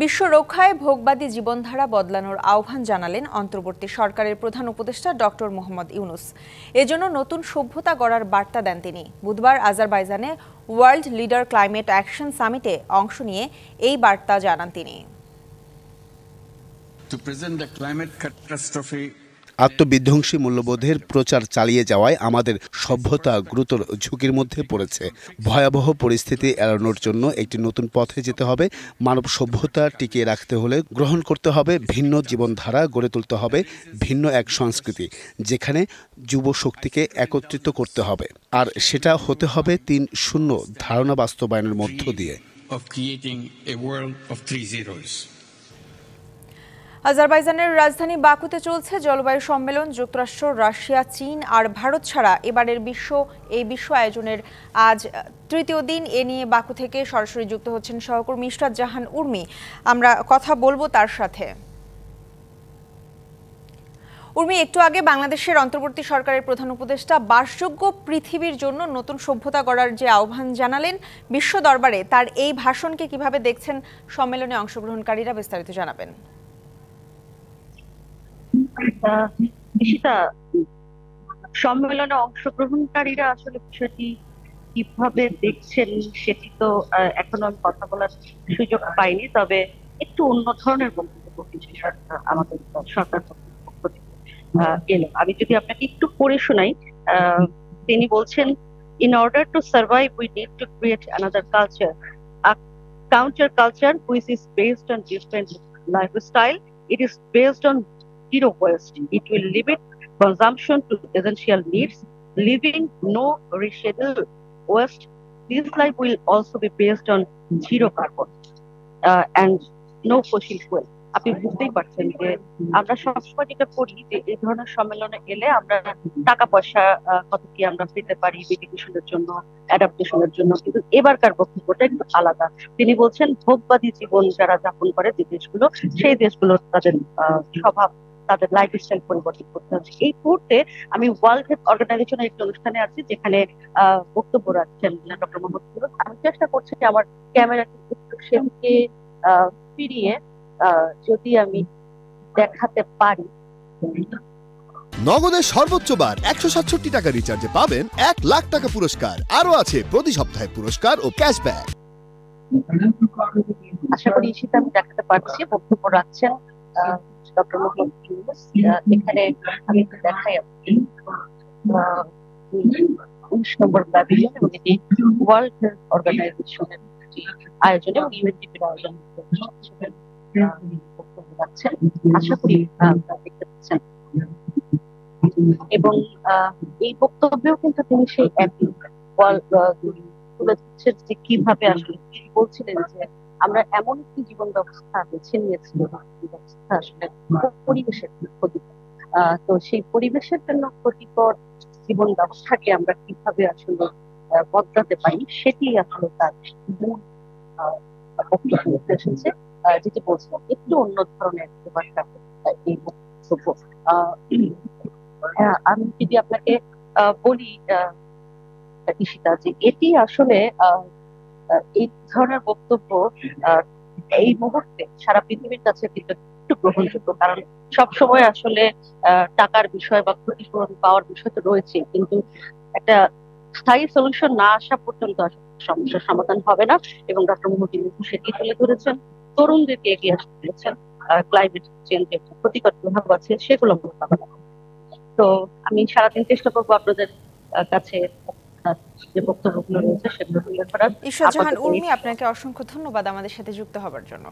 বিশ্ব রক্ষায় ভোগবাদী জীবনধারা বদলানোর আহ্বান জানালেন অন্তর্বর্তী সরকারের প্রধান উপদেষ্টা ডক্টর মোহাম্মদ ইউনুস। এজন্য নতুন সভ্যতা গড়ার বার্তা দেন তিনি। বুধবার আজারবাইজানে ওয়ার্ল্ড লিডার ক্লাইমেট অ্যাকশন সামিটে অংশ নিয়ে এই বার্তা জানান তিনি। আত্মবিধ্বংসী মূল্যবোধের প্রচার চালিয়ে যাওয়ায় আমাদের সভ্যতা গুরুতর ঝুঁকির মধ্যে পড়েছে। ভয়াবহ পরিস্থিতি এড়ানোর জন্য একটি নতুন পথে যেতে হবে। মানব সভ্যতা টিকিয়ে রাখতে হলে গ্রহণ করতে হবে ভিন্ন জীবনধারা, গড়ে তুলতে হবে ভিন্ন এক সংস্কৃতি, যেখানে যুব শক্তিকে একত্রিত করতে হবে। আর সেটা হতে হবে ৩-০ ধারণা বাস্তবায়নের মধ্য দিয়ে। আজারবাইজানের রাজধানী বাকুতে চলছে জলবায়ু সম্মেলন। যুক্তরাষ্ট্র, রাশিয়া, চীন আর ভারত ছাড়া এবারের এই বিশ্ব আয়োজনের আজ তৃতীয় দিন। এ নিয়ে বাকু থেকে সরাসরি যুক্ত হচ্ছেন সহকর্মী ইশরাত জাহান উর্মি। আমরা কথা বলবো তার সাথে। উর্মি, একটু আগে বাংলাদেশের অন্তর্বর্তী সরকারের প্রধান উপদেষ্টা বাসযোগ্য পৃথিবীর জন্য নতুন সভ্যতা গড়ার যে আহ্বান জানালেন বিশ্ব দরবারে, তার এই ভাষণকে কিভাবে দেখছেন সম্মেলনে অংশগ্রহণকারীরা? বিস্তারিত জানাবেন। সম্মেলনে অংশগ্রহণকারীরা আসলে বিষয়টি কিভাবে দেখছেন সেটি তো এখনো আমি কথা বলার সুযোগ পাইনি, তবে একটু অন্য ধরনের বক্তব্য কিছু আমাদের সরকার পক্ষ থেকে এলো। আমি যদি আপনাকে একটু পড়ে শোনাই, তিনি বলছেন, in order to survive we need to create another culture, a counter culture which is based on different lifestyle. It is based on zero waste. It will limit consumption to essential needs, leaving no residual waste. This life will also be based on zero carbon and no fossil fuel. আপনি বুঝতেই পারছেন যে আমরা সবসময় যেটা করি যে এই ধরনের সম্মেলনে এলে আমরা টাকা পয়সা কত কি আমরা পেতে পারি এডুকেশনের জন্য, অ্যাডাপ্টেশনের জন্য, কিন্তু এবারকার বক্তব্যটা একটু আলাদা। তিনি বলছেন ভোগবাদী জীবন যারা যাপন করে যে দেশগুলো, সেই দেশগুলোর তাদের স্বভাব, তাদের লাইফস্টাইল পরিবর্তন করতে হচ্ছে। এই মুহূর্তে আমি ওয়ার্ল্ড হেলথ অর্গানাইজেশনের একটি অনুষ্ঠানে আছি, যেখানে বক্তব্য রাখছেন ডক্টর মোহাম্মদ ইউনুস। আমি চেষ্টা করছি যে আমার ক্যামেরাটি একটু সেদিকে ফিরিয়ে যদি আমি দেখাতে পারি। নগদের সর্বোচ্চ বার 167 টাকা রিচার্জে পাবেন 1 লাখ টাকা পুরস্কার। আরো আছে প্রতি সপ্তাহে পুরস্কার ও ক্যাশব্যাক। আশা করি সেটা আমি দেখাতে পারছি। বক্তব্য রাখছেন ডক্টর মোহাম্মদ ইউনুস। এখানে আমি একটু দেখাই আপনি 19 নম্বর প্যাভিলিয়ন, এবং এটি ওয়ার্ল্ড হেলথ অর্গানাইজেশনের আয়োজনে এবং ইউএনডিপির আয়োজনে বক্তব্য রাখছেন। আশা করি দেখতে পাচ্ছেন। এবং এই বক্তব্যেও কিন্তু তিনি সেই একই তুলে ধরছেন যে কিভাবে আসলে বলছিলেন যে আমরা এমন একটি জীবন ব্যবস্থা বেছে নিয়েছি, ব্যবস্থা আসলে পরিবেশের ক্ষতিকর। তো সেই পরিবেশের জন্য ক্ষতিকর জীবন ব্যবস্থাকে আমরা কিভাবে আসলে বদলাতে পারি, সেটি আসলে তার মূল বক্তব্য এসেছে। যেটি বলছিলাম একটু অন্য ধরনের এই বক্তব্য। আমি যদি আপনাকে বলি ঈশিতা, যে এটি আসলে এই ধরনের বক্তব্য এই মুহূর্তে সারা পৃথিবীর কাছে কিন্তু একটু গ্রহণযোগ্য, কারণ সবসময় আসলে টাকার বিষয় বা ক্ষতিপূরণ পাওয়ার বিষয় তো রয়েছে, কিন্তু একটা স্থায়ী সলিউশন না আসা পর্যন্ত সমস্যার সমাধান হবে না। এবং ডক্টর মোহাম্মদ ইউনুস সেটি তুলে ধরেছেন, তরুণদেরকে এগিয়ে আসতে বলেছেন। ক্লাইমেট চেঞ্জের ক্ষতিকর প্রভাব আছে সেগুলো মোকাবেলা। তো আমি সারাদিন চেষ্টা করবো আপনাদের কাছে যে বক্তব্যগুলো রয়েছে সেগুলো তুলে ধরার। ইশরাত জাহান উর্মি, আপনাকে অসংখ্য ধন্যবাদ আমাদের সাথে যুক্ত হবার জন্য।